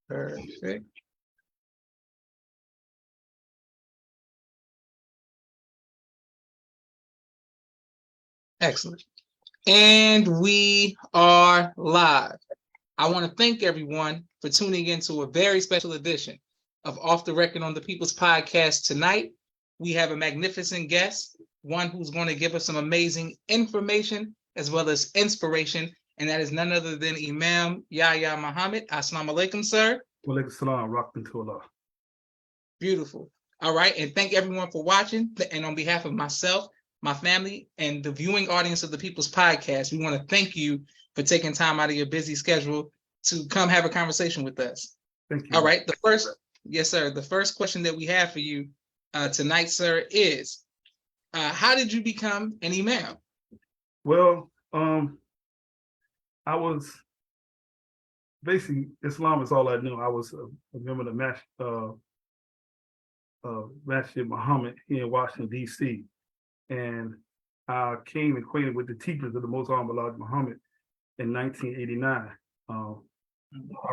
Perfect. Excellent. And we are live. I want to thank everyone for tuning into a very special edition of Off the Record on the People's Podcast tonight. We have a magnificent guest, one who's going to give us some amazing information as well as inspiration, and that is none other than Imam Yahya Muhammad. Assalamu alaikum, sir. Wa alaikum salam, rahmatullah. Beautiful. All right, and thank everyone for watching. And on behalf of myself, my family, and the viewing audience of the People's Podcast, we want to thank you for taking time out of your busy schedule to come have a conversation with us. Thank you. All right, yes, sir. The first question that we have for you tonight, sir, is how did you become an imam? Well, I was basically, Islam is all I knew. I was a member of the Masjid Muhammad here in Washington, D.C. And I came acquainted with the teachers of the Most Honorable Muhammad in 1989. I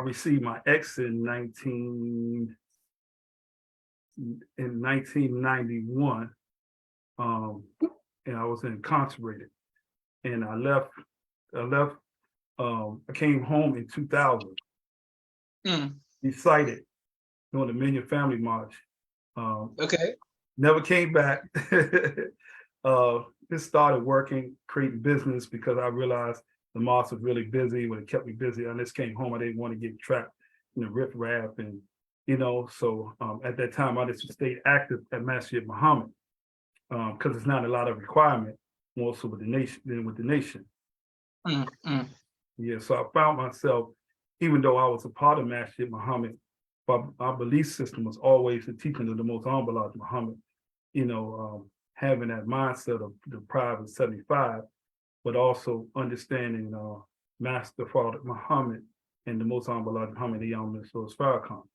received my ex in 1991, and I was incarcerated. And I came home in 2000. Decided doing the Million Family March. Okay. Never came back. Just started working, creating business because I realized the mosque was really busy. When it kept me busy, I just came home. I didn't want to get trapped in the riffraff, and so at that time I just stayed active at Masjid Muhammad because it's not a lot of requirement, more so with the nation than with the nation. Yeah, so I found myself, even though I was a part of Masjid Muhammad, but our belief system was always the teaching of the Most Honorable Muhammad. Having that mindset of the Pride of 75, but also understanding Master Father Muhammad and the Most Honorable Muhammad Farrakhan.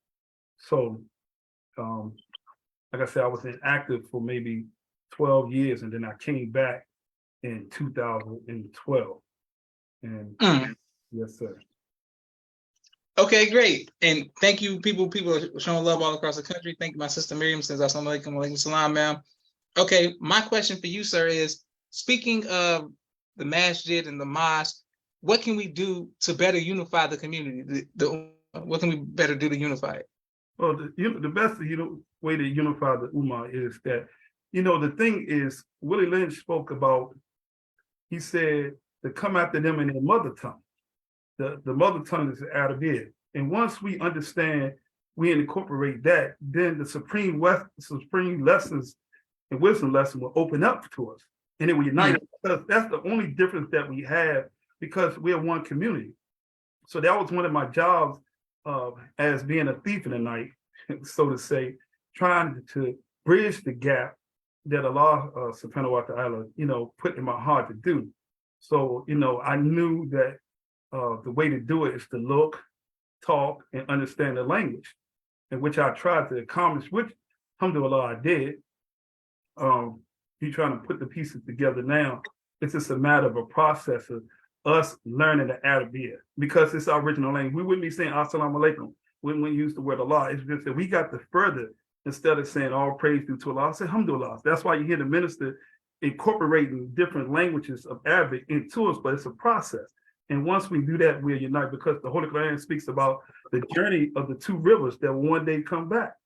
So, like I said, I was inactive for maybe 12 years, and then I came back in 2012. And yes, sir. Okay, great. And thank you, people are showing love all across the country. Thank you, my sister Miriam says, Assalamu alaikum, wa alaikum salam, ma'am. Okay, my question for you, sir, is speaking of the masjid and the mosque, what can we do to better unify the community? What can we better do to unify it? Well, the best way to unify the Ummah is that, the thing is, Willie Lynch spoke about, he said, to come after them in their mother tongue. The mother tongue is Arabic. And once we understand, we incorporate that, then the supreme lessons and wisdom lesson will open up to us, and it will unite us. Because that's the only difference that we have, because we're one community. So that was one of my jobs as being a thief in the night, so to say, trying to bridge the gap that Allah subhanahu wa ta'ala, put in my heart to do. So, I knew that the way to do it is to look, talk, and understand the language, in which I tried to accomplish, which, alhamdulillah, I did. You're trying to put the pieces together now. It's just a matter of a process of us learning the Arabic, because it's our original language. We wouldn't be saying Assalamu alaikum when we use the word Allah. It's just that we got to further, instead of saying all praise due to Allah, say alhamdulillah. That's why you hear the minister incorporating different languages of Arabic into us, but it's a process. And once we do that, we'll unite, because the Holy Quran speaks about the journey of the two rivers that will one day come back.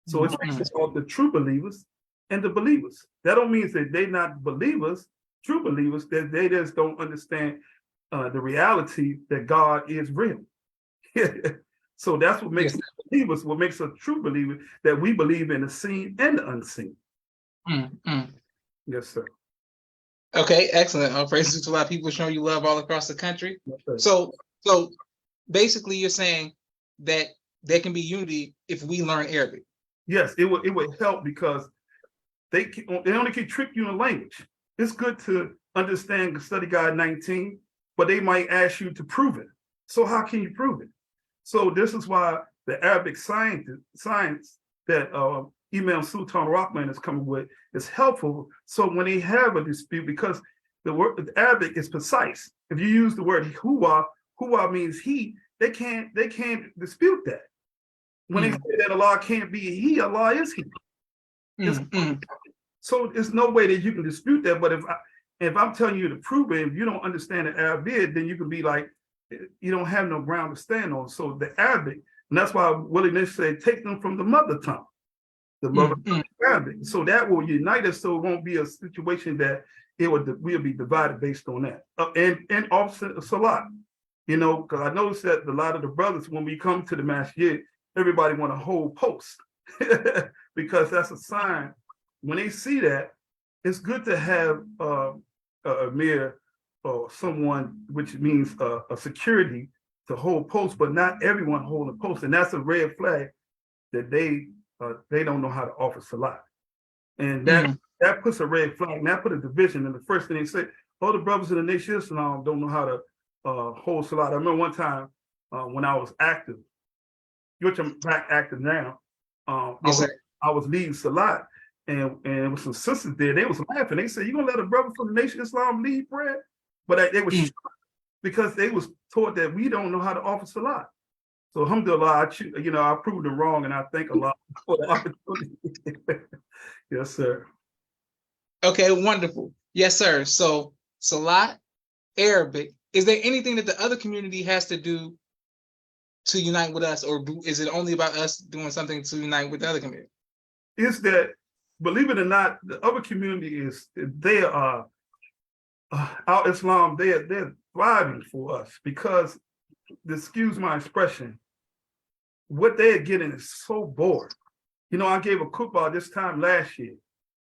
So it speaks about the true believers and the believers. That don't mean that they're not believers, true believers, that they just don't understand the reality that God is real. So that's what makes us believers, what makes us true believers, that we believe in the seen and the unseen. Yes, sir. Okay, excellent. Praise to a lot of people showing you love all across the country. Yes, so basically you're saying that there can be unity if we learn Arabic. Yes, it would help, because they only can trick you in language. It's good to understand Study Guide 19, but they might ask you to prove it. So how can you prove it? So this is why the Arabic science that Imam Sultan Rahman is coming with is helpful. So when they have a dispute, because the Arabic is precise. If you use the word huwa means he, they can't dispute that. When they say that Allah can't be He, Allah is He. So there's no way that you can dispute that. But if I'm telling you to prove it, if you don't understand the Arabic, then you can be like, you don't have no ground to stand on. So the Arabic, and that's why Willie Lynch said, take them from the mother tongue, the mother tongue Arabic. So that will unite us. So it won't be a situation that we'll be divided based on that. And also Salat, because I noticed that a lot of the brothers, when we come to the masjid, everybody want to hold post because that's a sign. When they see that, it's good to have a emir or someone, which means a security to hold posts, but not everyone holding posts, and that's a red flag that they don't know how to offer salat, and that puts a red flag, and that put a division. And the first thing they say, "Oh, the brothers in the Nation of Islam don't know how to hold salat." I remember one time when I was active, which I'm back active now. I was leading salat. And there was some sisters there. They was laughing. They said, "You gonna let a brother from the Nation of Islam lead prayer?" But they were shocked because they was taught that we don't know how to offer salat. So alhamdulillah, I proved them wrong, and I thank Allah for the opportunity. Yes, sir. Okay, wonderful. Yes, sir. So salat, Arabic. Is there anything that the other community has to do to unite with us, or is it only about us doing something to unite with the other community? Is that, believe it or not, the other community they are our Islam. They're thriving for us because, excuse my expression, what they're getting is so bored. I gave a khutbah this time last year,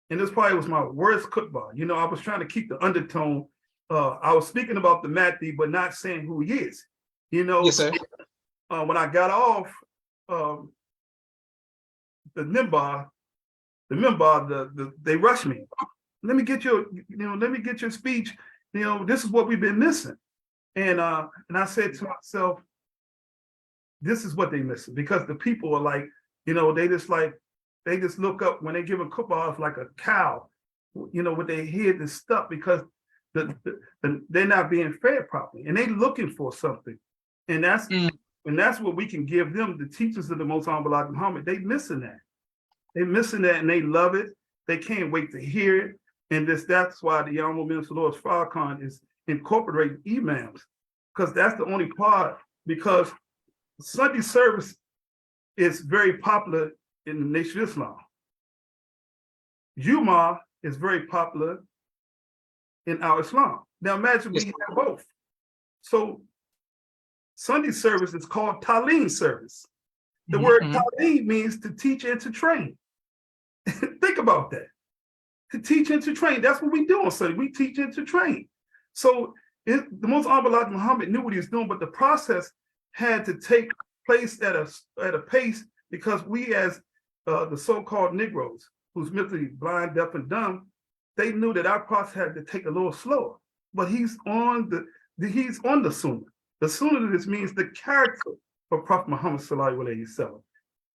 and this probably was my worst khutbah. I was trying to keep the undertone. I was speaking about the Mahdi, but not saying who he is. Yes, sir. When I got off the minbar, they rushed me. Let me get your speech. This is what we've been missing. And I said to myself, this is what they missing, because the people are like, they just look up when they give a khutbah like a cow, with their head is stuck because they're not being fed properly, and they looking for something, and that's what we can give them. The teachers of the Most Honorable Muhammad, they missing that. They're missing that, and they love it. They can't wait to hear it. And that's why the Honorable Minister Lord Farrakhan is incorporating imams, because that's the only part, because Sunday service is very popular in the Nation of Islam. Juma is very popular in our Islam. Now imagine we have both. So Sunday service is called Talim service. The word Talim means to teach and to train. Think about that. To teach and to train. That's what we do on Sunday. We teach and to train. So the Most Honorable Muhammad knew what he was doing, but the process had to take place at a pace, because we, as the so-called Negroes, who's mentally blind, deaf, and dumb, they knew that our process had to take a little slower. But he's on the Sunnah. The Sunnah, this means the character of Prophet Muhammad sallallahu alaihi wasallam,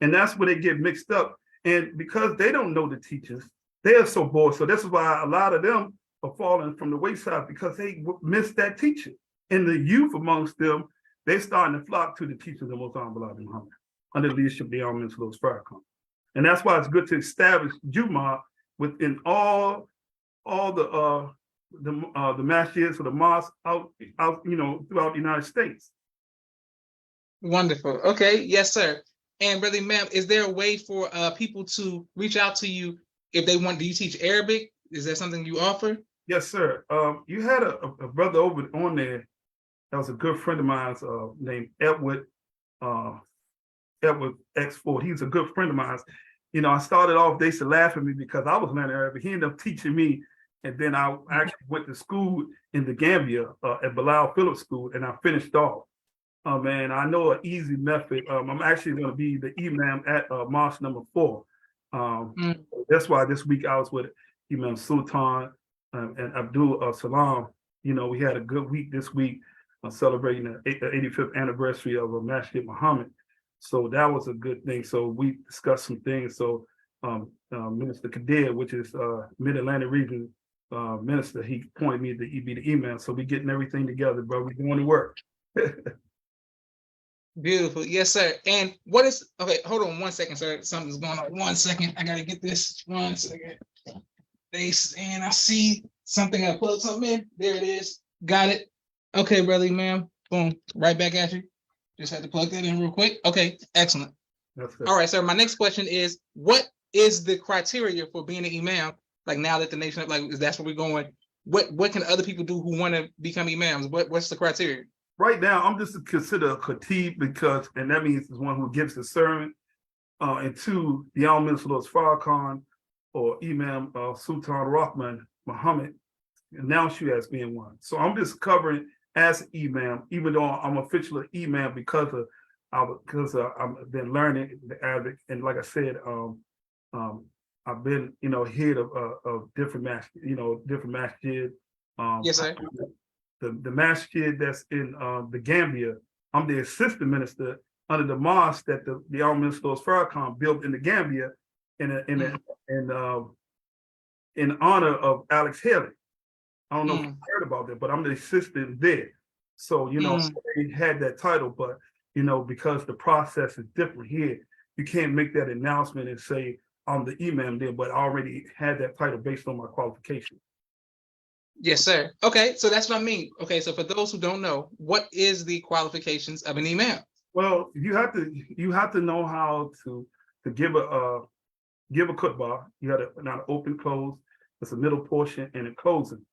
and that's where they get mixed up. And because they don't know the teachers, they are so bored. So this is why a lot of them are falling from the wayside, because they missed that teaching. And the youth amongst them, they're starting to flock to the teachers of the Most Honorable Muhammad under the leadership of the Honorable Minister Louis Farrakhan. And that's why it's good to establish Juma within all the masjids or the mosques out throughout the United States. Wonderful. Okay, yes, sir. And Brother Imam, is there a way for people to reach out to you if they want? Do you teach Arabic? Is that something you offer? Yes, sir. You had a brother over on there that was a good friend of mine named Edward X Ford. He's a good friend of mine. I started off, they used to laugh at me because I was learning Arabic. He ended up teaching me, and then I actually went to school in the Gambia at Bilal Phillips School, and I finished off. Man, I know an easy method. I'm actually going to be the imam at Mosque number 4. That's why this week I was with Imam Sultan and Abdul Salam. We had a good week this week celebrating the 85th anniversary of Masjid Muhammad. So that was a good thing. So we discussed some things. So Minister Kadir, which is Mid-Atlantic Region Minister, he appointed me to be the imam. So we getting everything together, bro. We're doing the work. Beautiful. Yes, sir. And what is okay? Hold on 1 second, sir. Something's going on. 1 second. I gotta get this. 1 second. And I see something. I plug something in. There it is. Got it. Okay, brother, ma'am. Boom. Right back at you. Just had to plug that in real quick. Okay, excellent. That's it. All right, sir. My next question is, what is the criteria for being an imam? Like now that the nation, like that's where we're going. What can other people do who want to become imams? What's the criteria? Right now, I'm just considered a khatib because, and that means it's one who gives the sermon. And two, the Al Minister Farrakhan or Imam Sultan Rahman Muhammad announced you as being one. So I'm just covering as imam, even though I'm officially imam because I've been learning the Arabic, and like I said, I've been head of different masjid. Yes, sir. The masjid that's in the Gambia, I'm the assistant minister under the mosque that the Al Minister Farrakhan built in the Gambia in honor of Alex Haley. I don't know if you heard about that, but I'm the assistant there. So, they had that title, but, because the process is different here, you can't make that announcement and say, I'm the imam there, but I already had that title based on my qualification. Yes, sir. Okay, so that's what I mean. Okay, so for those who don't know, what is the qualifications of an imam? Well, you have to know how to give a khutbah. You got to not open, close. It's a middle portion and a closing.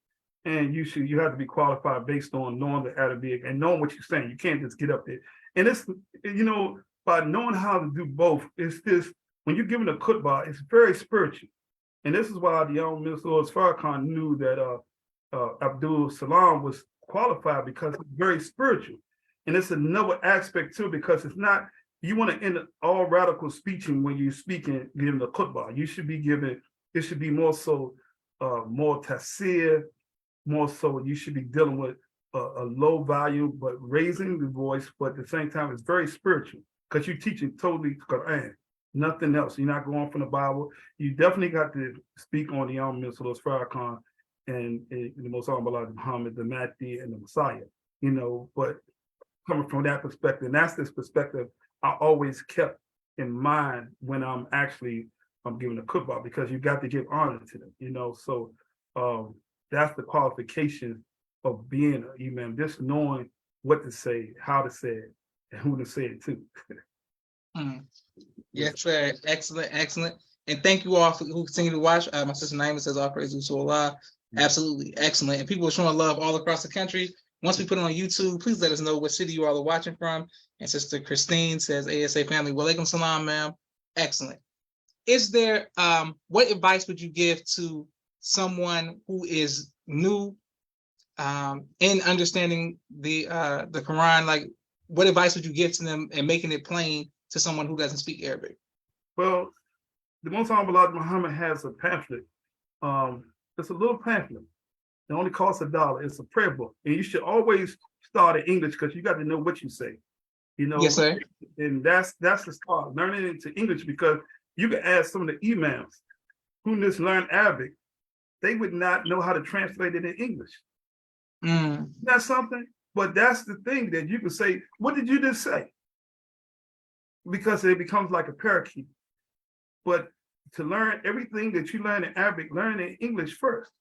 And you have to be qualified based on knowing the Arabic and knowing what you're saying. You can't just get up there. And it's by knowing how to do both, it's this when you're giving a khutbah, it's very spiritual. And this is why the Al Minister Farrakhan knew that Abdul Salam was qualified because it's very spiritual. And it's another aspect too, because it's not, you want to end all radical speaking when you're speaking, giving the khutbah. You should be giving, it should be more so, more tafsir, more so you should be dealing with a low value, but raising the voice, but at the same time, it's very spiritual because you're teaching totally Quran, nothing else. You're not going from the Bible. You definitely got to speak on the Al Minister Farrakhan and the Most Honorable Muhammad, the Mahdi, and the Messiah, but coming from that perspective, and that's this perspective I always kept in mind when I'm giving a khutbah, because you got to give honor to them, so that's the qualification of being an imam, just knowing what to say, how to say it, and who to say it to. Yes, sir. Excellent, excellent. And thank you all who continue to watch. My sister Naima says, all praises to Allah. Absolutely excellent. And people are showing love all across the country. Once we put it on YouTube, please let us know what city you all are watching from. And Sister Christine says, ASA family, walaikum salam, ma'am. Excellent. Is there, what advice would you give to someone who is new in understanding the Quran? Like, what advice would you give to them and making it plain to someone who doesn't speak Arabic? Well, the Most Honorable Muhammad has a pamphlet. It's a little pamphlet. It only costs $1. It's a prayer book, and you should always start in English because you got to know what you say. Yes, sir. And that's the start, learning into English, because you can ask some of the imams who just learn Arabic, they would not know how to translate it in English. That's something, but that's the thing that you can say, what did you just say? Because it becomes like a parakeet. But to learn everything that you learn in Arabic, learn in English first.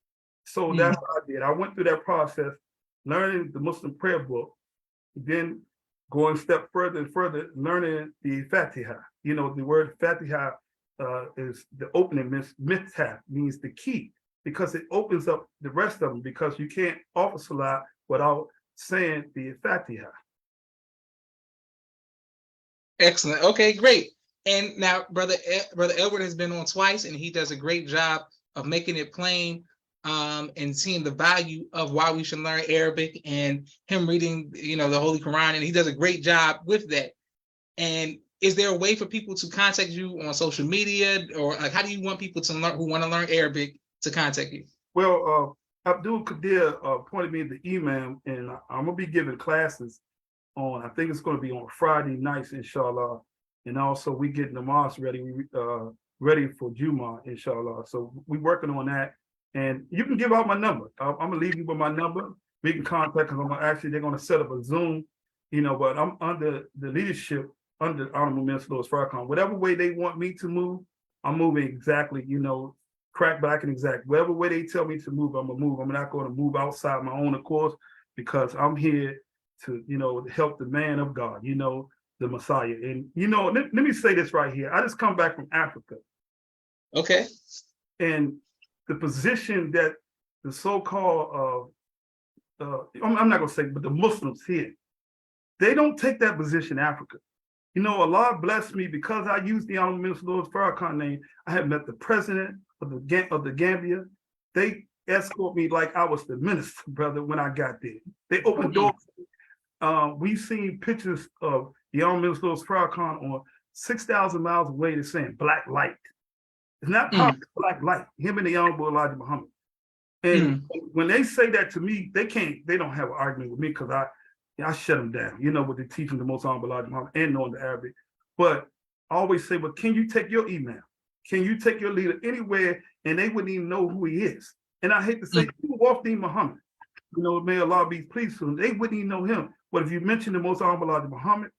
So that's what I did. I went through that process, learning the Muslim prayer book, then going a step further and further, learning the Fatiha. The word Fatiha is the opening, miftah, means the key, because it opens up the rest of them, because you can't offer salat without saying the Fatiha. Excellent. Okay, great. And now Brother Edward has been on twice, and he does a great job of making it plain and seeing the value of why we should learn Arabic, and him reading, the Holy Quran, and he does a great job with that. And is there a way for people to contact you on social media, or like how do you want people to learn, who want to learn Arabic, to contact you? Well, Abdul Qadir appointed me the imam, and I'm gonna be giving classes on, I think it's going to be on Friday nights, inshallah, and also we getting the mosque ready, ready for Juma, inshallah. So we working on that, and you can give out my number. I'm gonna leave you with my number. We can contact, because they're gonna set up a Zoom But I'm under the leadership under Honorable Minister Louis Farrakhan. Whatever way they want me to move, I'm moving exactly, crack back and exact. Whatever way they tell me to move, I'm gonna move. I'm not going to move outside my own accord because I'm here to, help the man of God, the Messiah. And, let me say this right here. I just come back from Africa. Okay. And the position that the so-called, I'm not going to say, but the Muslims here, they don't take that position in Africa. Allah blessed me because I used the Honorable Minister Louis Farrakhan name. I have met the president of the Gambia. They escort me like I was the minister, brother, when I got there. They opened doors. We've seen pictures of the Honorable Minister Louis Farrakhan on 6,000 miles away. They're saying black light. It's not black light. Him and the Honorable Elijah Muhammad. And when they say that to me, they don't have an argument with me because I shut them down, with the teaching the Most Honorable Elijah Muhammad and knowing the Arabic. But I always say, well, can you take your email? Can you take your leader anywhere and they wouldn't even know who he is? And I hate to say, Wafdi Muhammad, may Allah be pleased with him, they wouldn't even know him. But if you mention the Most Honorable Elijah Muhammad,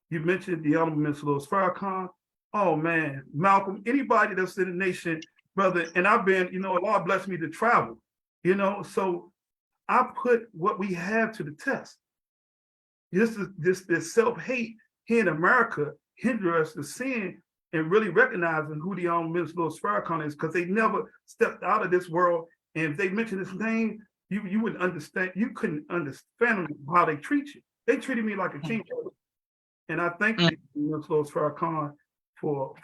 you mentioned the Honorable Minister Louis Farrakhan, oh man, Malcolm, anybody that's in the nation, brother, and I've been, Allah blessed me to travel, so I put what we have to the test. This self-hate here in America hinder us to seeing and really recognizing who the Honorable Minister Louis Farrakhan is, because they never stepped out of this world. And if they mention his name, you wouldn't understand. You couldn't understand how they treat you. They treated me like a king, and I thank the Minister Louis Farrakhan for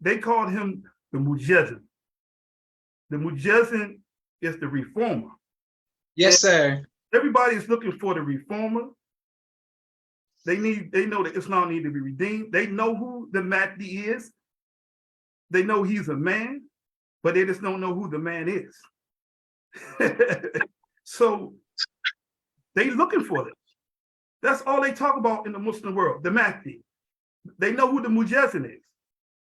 they called him the Mujazzin. The Mujazzin is the reformer. Yes, sir. Everybody is looking for the reformer. They know that Islam needs to be redeemed. They know who the Mahdi is. They know he's a man, but they just don't know who the man is. So they looking for this. That's all they talk about in the Muslim world, the Mahdi. They know who the Mujazzin is.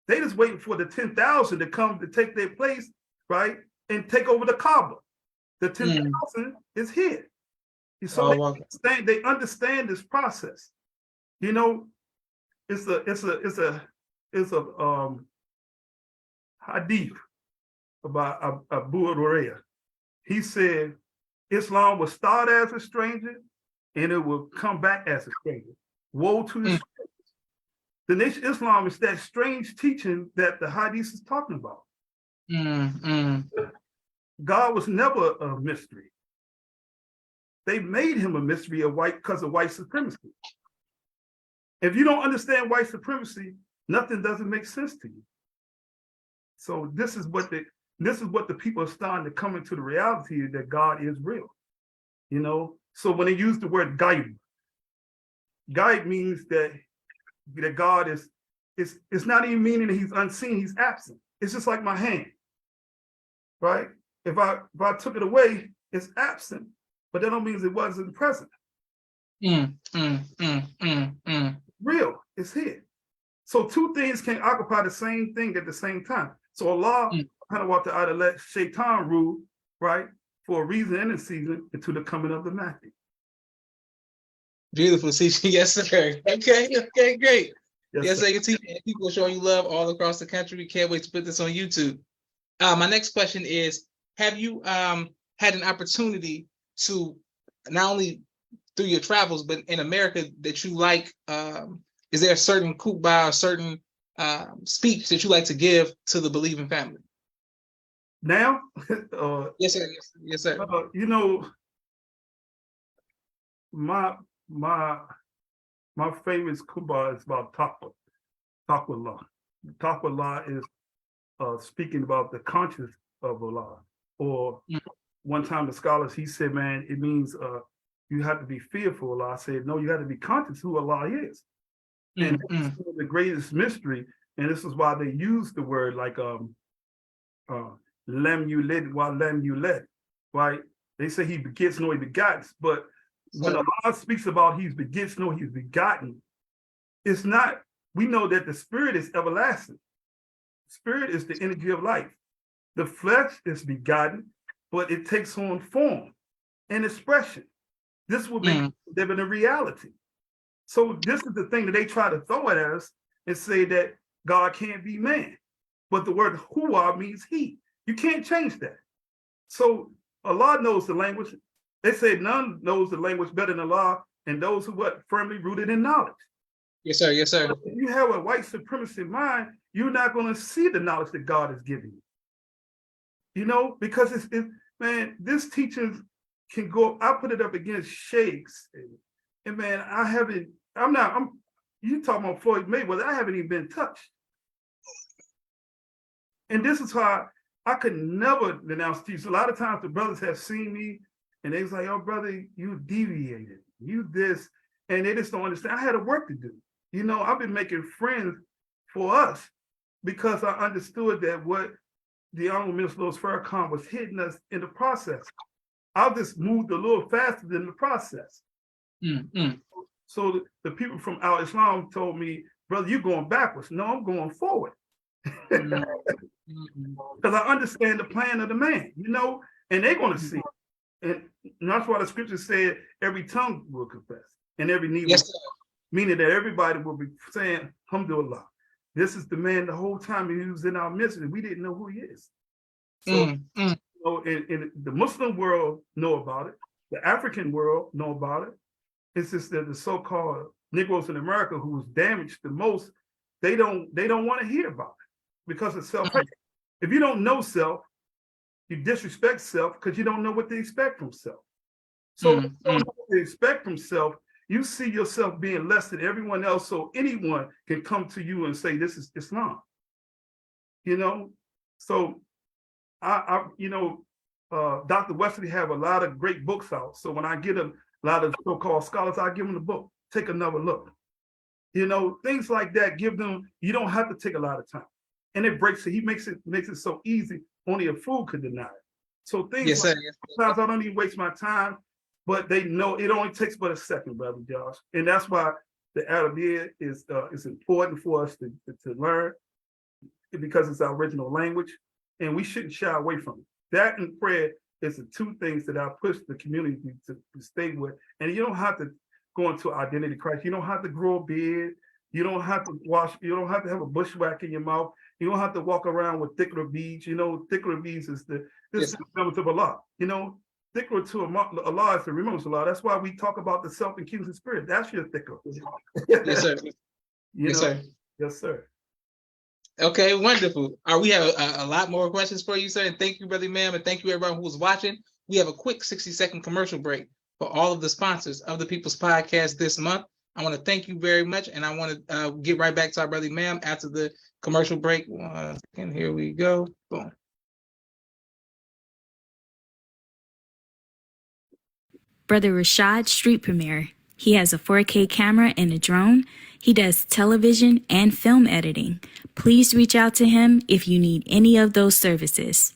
They just waiting for the 10,000 to come to take their place, right, and take over the Kaaba. The 10,000 is here. So they understand this process. It's a hadith about Abu Hurairah. He said Islam will start as a stranger and it will come back as a stranger. Woe to the strangers. The nation Islam is that strange teaching that the hadith is talking about. God was never a mystery. They made him a mystery because of white supremacy. If you don't understand white supremacy, nothing doesn't make sense to you. So this is what the people are starting to come into the reality that God is real. So when they use the word gaib means that God is, it's not even meaning that he's unseen, he's absent. It's just like my hand, right? If I took it away, it's absent, but that don't mean it wasn't present. Real, it's here. So two things can occupy the same thing at the same time. So Allah kind of want to either let Shaitan rule, right, for a reason and a season until the coming of the Mahdi. Beautiful, CC. Yes, sir. Okay, great. Yes, sir. People showing you love all across the country. We can't wait to put this on YouTube. My next question is, have you had an opportunity to, not only through your travels, but in America, that you like, is there a certain khutbah, a certain speech that you like to give to the believing family? Now? Yes, sir. Yes, sir. My favorite khutbah is about taqwa. Taqwa Allah is speaking about the conscience of Allah. Or one time the scholars, he said, man, it means you have to be fearful of Allah. I said, no, you have to be conscious who Allah is. And this is the greatest mystery. And this is why they use the word like lem yulid wa lem yulad, right? They say he begets, no, he begots. But when Allah speaks about he begets, no, he's begotten, it's not, we know that the spirit is everlasting. Spirit is the energy of life. The flesh is begotten, but it takes on form and expression. This will make you live in a reality. So this is the thing that they try to throw at us and say that God can't be man. But the word huwa means he. You can't change that. So Allah knows the language. They say none knows the language better than Allah, and those who are firmly rooted in knowledge. Yes, sir. Yes, sir. But if you have a white supremacy mind, you're not going to see the knowledge that God is giving you. You know, because it's man, this teaching can go. I put it up against sheikhs, and man, you talking about Floyd Mayweather, I haven't even been touched. And this is why I could never denounce teachers. A lot of times the brothers have seen me and they was like, "Oh, brother, you deviated, you this," and they just don't understand. I had a work to do. You know, I've been making friends for us because I understood that what the Honorable Minister Louis Farrakhan was hitting us in the process. I just moved a little faster than the process. So the people from Al Islam told me, "Brother, you're going backwards." No, I'm going forward. Because I understand the plan of the man, you know, and they're going to see. And that's why the scripture said every tongue will confess and every knee will, meaning that everybody will be saying, Alhamdulillah, this is the man the whole time he was in our midst and we didn't know who he is. So, you know, in the Muslim world know about it. The African world know about it. It's just that the so-called Negroes in America who was damaged the most, they don't want to hear about it because of self-hate. If you don't know self, you disrespect self because you don't know what to expect from self. So if you don't know what to expect from self, you see yourself being less than everyone else, so anyone can come to you and say, this is Islam. You know? So Dr. Wesley have a lot of great books out. So when I get a lot of so-called scholars, I give them the book, take another look. You know, things like that, give them, you don't have to take a lot of time. And it breaks it, he makes it so easy, only a fool could deny it. So things sometimes I don't even waste my time, but they know it only takes but a second, Brother Josh. And that's why the Arabic is important for us to learn, because it's our original language, and we shouldn't shy away from it. That and prayer is the two things that I push the community to stay with. And you don't have to go into identity crisis. You don't have to grow a beard. You don't have to you don't have to have a bushwhack in your mouth. You don't have to walk around with thicker beads. You know, thicker beads is the remembrance of Allah. You know, thicker to Allah is the remembrance of Allah. That's why we talk about the self-accusing spirit. That's your thicker. Yes, sir. Sir. Yes, sir. Okay, wonderful. We have a lot more questions for you, sir. And thank you, Brother Imam, and thank you, everyone who was watching. We have a quick 60-second commercial break for all of the sponsors of the People's Podcast this month. I want to thank you very much, and I want to get right back to our Brother Imam after the commercial break. 1 second, here we go. Boom. Brother Rashad Street Premiere. He has a 4K camera and a drone. He does television and film editing. Please reach out to him if you need any of those services.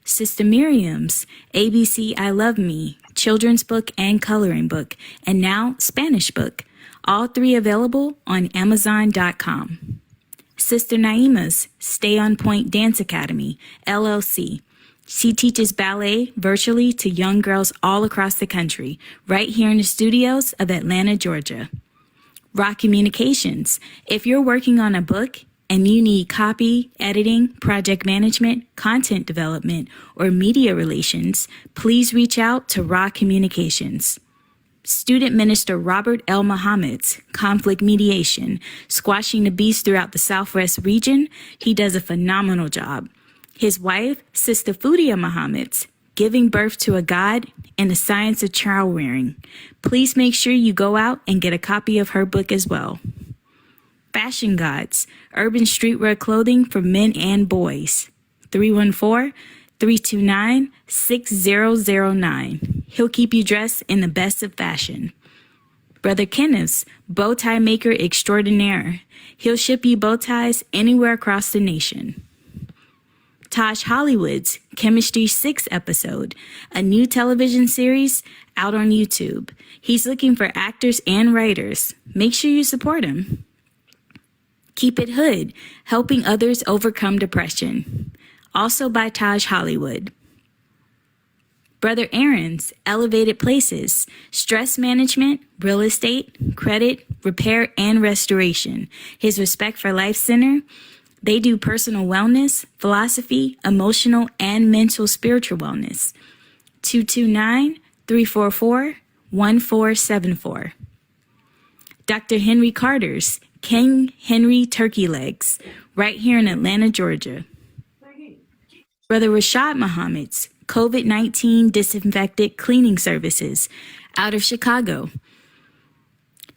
Sister Miriam's ABC I Love Me, children's book and coloring book, and now Spanish book. All three available on Amazon.com. Sister Naima's Stay on Point Dance Academy, LLC. She teaches ballet virtually to young girls all across the country, right here in the studios of Atlanta, Georgia. Rock Communications. If you're working on a book and you need copy, editing, project management, content development, or media relations, please reach out to Rock Communications. Student Minister Robert L. Muhammad's Conflict Mediation, squashing the beast throughout the Southwest region. He does a phenomenal job. His wife, Sister Fudia Muhammad's Giving Birth to a God and the Science of Child Rearing. Please make sure you go out and get a copy of her book as well. Fashion Gods, urban streetwear clothing for men and boys. 314-329-6009. He'll keep you dressed in the best of fashion. Brother Kenneth's Bow Tie Maker Extraordinaire. He'll ship you bow ties anywhere across the nation. Taj Hollywood's Chemistry 6 episode, a new television series out on YouTube. He's looking for actors and writers. Make sure you support him. Keep It Hood, helping others overcome depression. Also by Taj Hollywood. Brother Aaron's Elevated Places, Stress Management, Real Estate, Credit, Repair, and Restoration. His Respect for Life Center, they do personal wellness, philosophy, emotional, and mental spiritual wellness. 229-344-1474. Dr. Henry Carter's King Henry Turkey Legs, right here in Atlanta, Georgia. Brother Rashad Muhammad's COVID-19 Disinfected Cleaning Services, out of Chicago.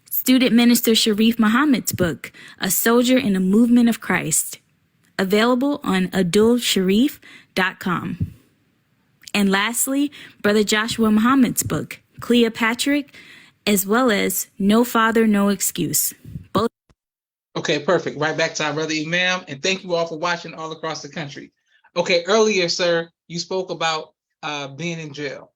Student Minister Sharif Muhammad's book, A Soldier in the Movement of Christ, available on adulsharif.com. And lastly, Brother Joshua Muhammad's book, Cleopatra, as well as No Father, No Excuse. Both. Okay, perfect. Right back to our brother Imam, and thank you all for watching all across the country. Okay, earlier, sir, you spoke about being in jail.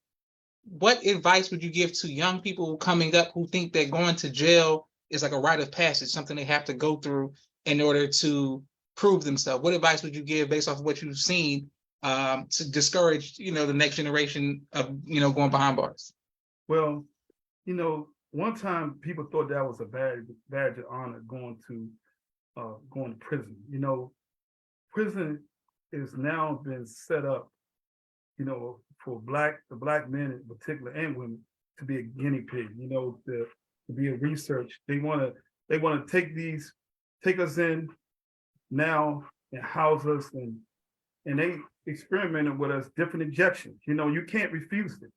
What advice would you give to young people coming up who think that going to jail is like a rite of passage, something they have to go through in order to prove themselves? What advice would you give based off of what you've seen to discourage, the next generation of, going behind bars? Well, one time people thought that was a badge of honor going to prison. Prison is now been set up, for the black men in particular and women to be a guinea pig, to be a research. They want to take us in now and house us, and they experimented with us different injections. You can't refuse it.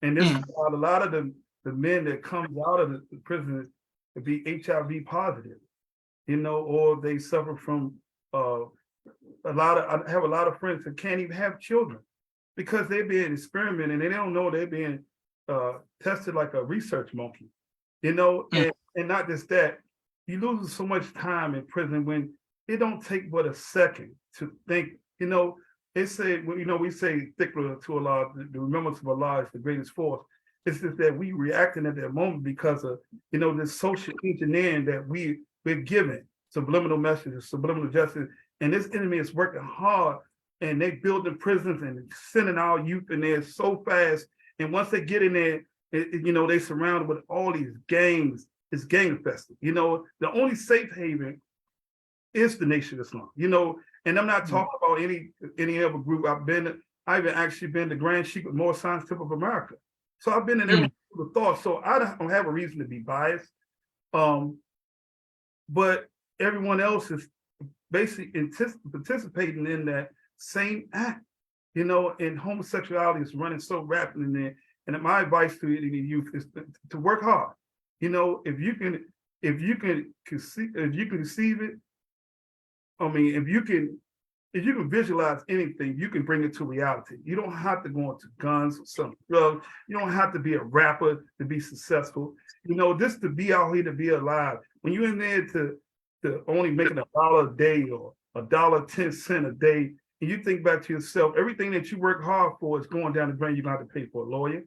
And this is why a lot of the men that comes out of the prison to be HIV positive, or they suffer from I have a lot of friends that can't even have children because they're being experimented and they don't know they're being tested like a research monkey, and not just that, you lose so much time in prison when it don't take but a second to think, they say, we say thicker to Allah, the remembrance of Allah is the greatest force. It's just that we reacting at that moment because of, this social engineering that we're given, subliminal messages, subliminal justice. And this enemy is working hard, and they building prisons and sending our youth in there so fast. And once they get in there, they surrounded with all these gangs. It's gang infested. The only safe haven is the Nation of Islam. And I'm not talking about any other group. I've even actually been the Grand Sheik of Moor Science Tip of America. So I've been in every thought. So I don't have a reason to be biased. But everyone else is basically participating in that same act, and homosexuality is running so rapidly in there. And my advice to the youth is to work hard. If you can conceive it, if you can visualize anything, you can bring it to reality. You don't have to go into guns or some drugs. You don't have to be a rapper to be successful. Just to be out here, to be alive. When you're in there to only making $1 a day or $1.10 a day, and you think back to yourself, everything that you work hard for is going down the drain. You're gonna have to pay for a lawyer.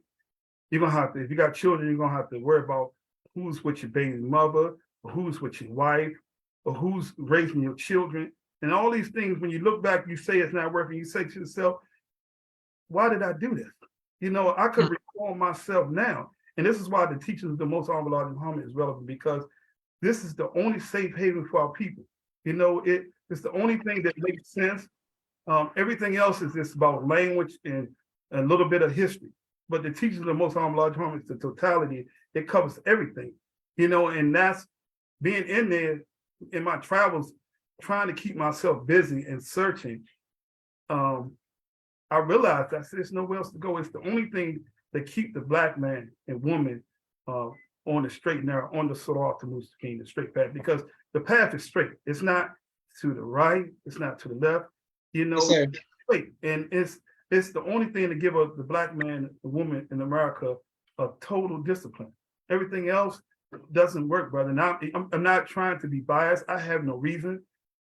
You're gonna have to, if you got children, you're gonna have to worry about who's with your baby mother, or who's with your wife, or who's raising your children. And all these things, when you look back, you say it's not working. You say to yourself, why did I do this? I could reform myself now. And this is why the teachings of the Most Honorable Elijah Muhammad is relevant, because this is the only safe haven for our people. It's the only thing that makes sense. Everything else is just about language and a little bit of history. But the teachings of the Most Honorable Elijah Muhammad is the totality. It covers everything. And that's being in there in my travels, trying to keep myself busy and searching. I realized that there's nowhere else to go. It's the only thing that keep the black man and woman on the straight and narrow, on the Sirat al-Mustaqim, the straight path, because the path is straight. It's not to the right. It's not to the left. It's straight. And it's the only thing to give the black man, the woman in America, a total discipline. Everything else doesn't work, brother. Now, I'm not trying to be biased. I have no reason.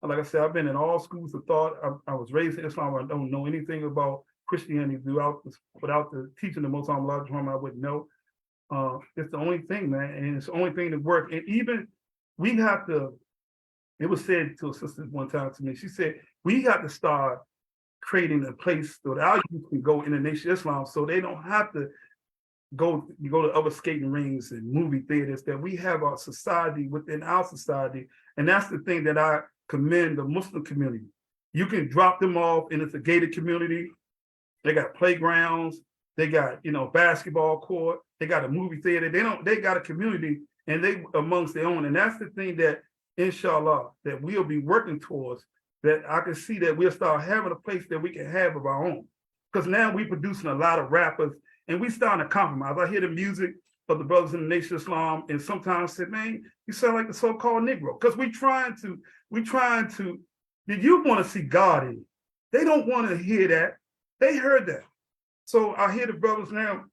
Like I said, I've been in all schools of thought. I was raised in Islam. I don't know anything about Christianity without the teaching of the Most Honorable Elijah Muhammad. I wouldn't know. It's the only thing, man, and it's the only thing that works. And even we have to. It was said to a sister one time to me. She said we got to start creating a place so that our youth can go in the Nation of Islam, so they don't have to go to other skating rings and movie theaters. That we have our society within our society, and that's the thing that I commend the Muslim community. You can drop them off, and it's a gated community. They got playgrounds, they got basketball court, they got a movie theater. They got a community, and they amongst their own. And that's the thing that, inshallah, that we'll be working towards. That I can see that we'll start having a place that we can have of our own. Because now we're producing a lot of rappers, and we starting to compromise. I hear the music of the brothers in the Nation of Islam, and sometimes say, man, you sound like the so-called Negro. Because we trying to, you want to see God in you. They don't want to hear that. They heard that. So I hear the brothers now,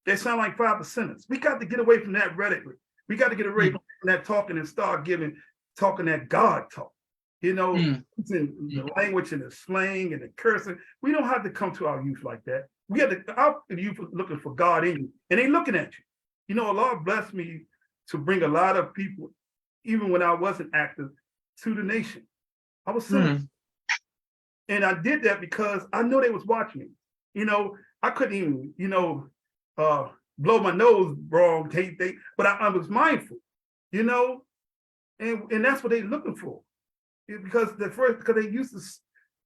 they sound like 5%ers. We got to get away from that rhetoric. We got to get away from that talking and start talking that God talk. The language and the slang and the cursing. We don't have to come to our youth like that. We have our youth looking for God in you, and they looking at you. Allah blessed me to bring a lot of people, even when I wasn't active, to the nation. I was single. And I did that because I know they was watching me. I couldn't even, blow my nose wrong, but I was mindful, and that's what they're looking for. Because they used to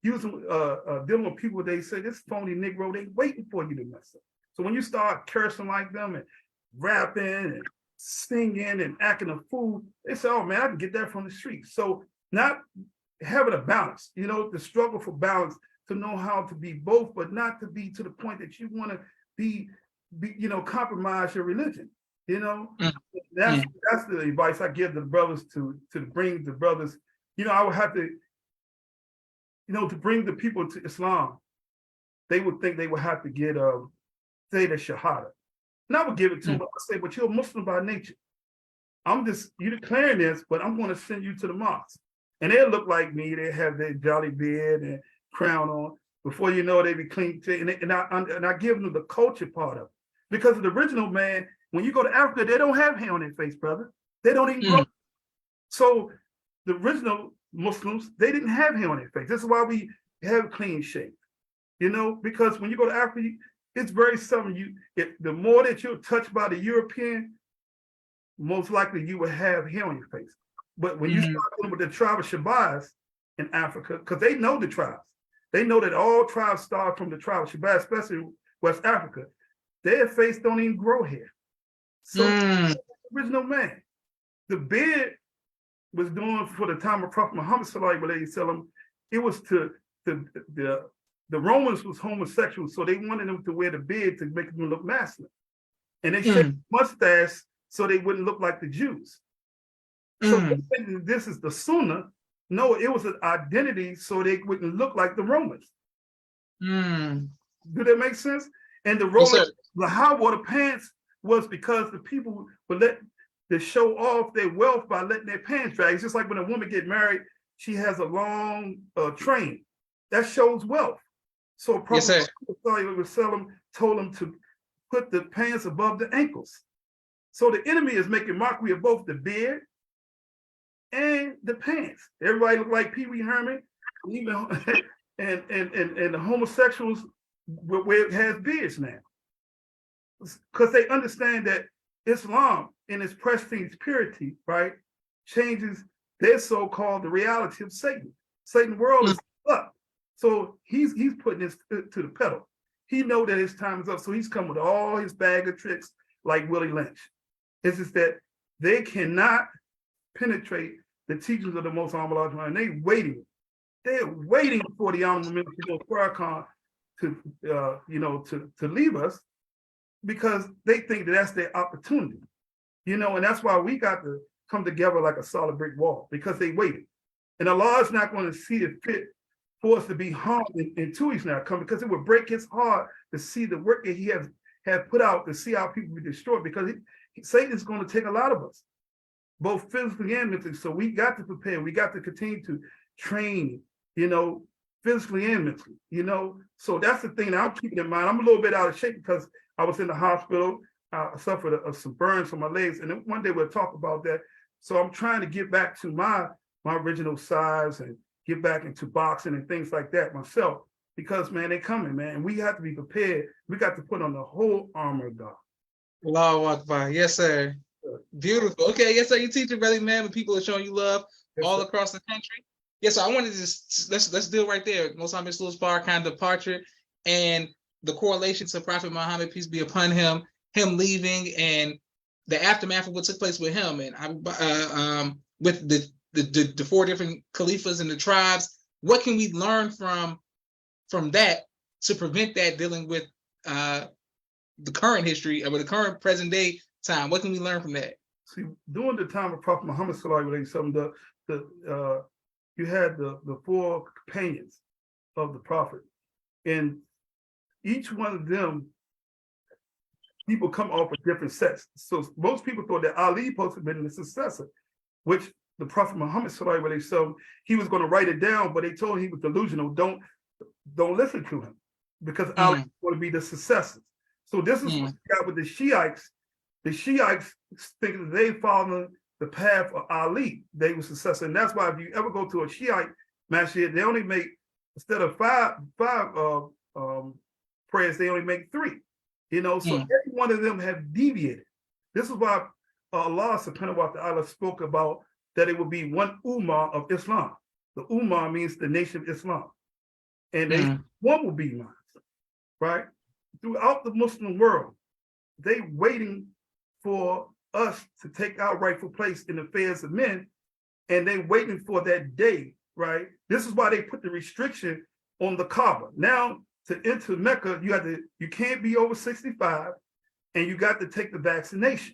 dealing with people, they say, this phony Negro, they waiting for you to mess up. So when you start cursing like them and rapping and singing and acting a fool, they say, oh man, I can get that from the street. So not having a balance, the struggle for balance, to know how to be both, but not to be to the point that you want to be compromise your religion. That's the advice I give the brothers to bring the brothers. I would have to, to bring the people to Islam. They would think they would have to get say the Shahada. And I would give it to them. I would say, but you're a Muslim by nature. You declaring this, but I'm going to send you to the mosque. And they'll look like me. They have their jolly beard and crown on. Before you know it, they be clean. And I give them the culture part of it. Because the original man, when you go to Africa, they don't have hair on their face, brother. They don't even grow. So the original Muslims, they didn't have hair on their face. This is why we have clean shave. Because when you go to Africa, it's very seldom the more that you're touched by the European, most likely you will have hair on your face. But when you start dealing with the tribe of Shabazz in Africa, because they know the tribes, they know that all tribes start from the tribe of Shabazz, especially West Africa. Their face don't even grow hair. So the original man, the beard was doing for the time of Prophet Muhammad sallallahu alaihi wasallam. It was the Romans was homosexual, so they wanted them to wear the beard to make them look masculine, and they shaved mustache so they wouldn't look like the Jews. So this is the Sunnah. No, it was an identity so they wouldn't look like the Romans. Do that make sense? And the Romans, the high water pants was because the people would to show off their wealth by letting their pants drag. It's just like when a woman get married, she has a long train. That shows wealth. So Prophet told them to put the pants above the ankles. So the enemy is making mockery of both the beard and the pants. Everybody look like Pee Wee Herman, even and the homosexuals where it has beards now, because they understand that Islam in its prestige purity, right, changes their so-called the reality of Satan. Satan's world is up, so he's putting this to the pedal. He know that his time is up, so he's come with all his bag of tricks like Willie Lynch. It's just that they cannot penetrate the teachings of the Most Honorable Allah, and they're waiting for the Honorable Minister Farrakhan to leave us, because they think that that's their opportunity, and that's why we got to come together like a solid brick wall, because they waited. And Allah is not going to see it fit for us to be harmed in 2 weeks now coming, because it would break his heart to see the work that he has put out, to see our people be destroyed, because Satan is going to take a lot of us, both physically and mentally. So we got to prepare. We got to continue to train, physically and mentally, So that's the thing that I'm keeping in mind. I'm a little bit out of shape because I was in the hospital. I suffered some burns on my legs. And then one day we'll talk about that. So I'm trying to get back to my original size and get back into boxing and things like that myself. because, man, they coming, man. And we have to be prepared. We got to put on the whole armor of God. Allahu Akbar. Yes, sir. Beautiful. Okay, yes, sir. You teaching, brother, man, but people are showing you love all across the country. Yes, so I wanted to just let's deal right there. Most Muhammad Bar kind of departure and the correlation to Prophet Muhammad, peace be upon him leaving, and the aftermath of what took place with him, and with the four different caliphs and the tribes. What can we learn from that to prevent that dealing with the current history or the current present day time? What can we learn from that? See, during the time of Prophet Muhammad sallallahu you had the four companions of the Prophet, and each one of them, people come off of different sets. So most people thought that Ali supposed to have been the successor, which the Prophet Muhammad sallallahu he was going to write it down, but they told him he was delusional. Don't listen to him, because Ali was going to be the successor. So this is what we got with the Shiites. The Shiites think that they follow the path of Ali. They were successful. And that's why if you ever go to a Shiite masjid, they only make, instead of five prayers, they only make 3. So every one of them have deviated. This is why Allah subhanahu wa ta'ala spoke about that it would be one ummah of Islam. The ummah means the nation of Islam. And one will be mine, right? Throughout the Muslim world, they waiting for us to take our rightful place in the affairs of men, and they waiting for that day, right? This is why they put the restriction on the Kaaba. Now, to enter Mecca, you can't be over 65, and you got to take the vaccination.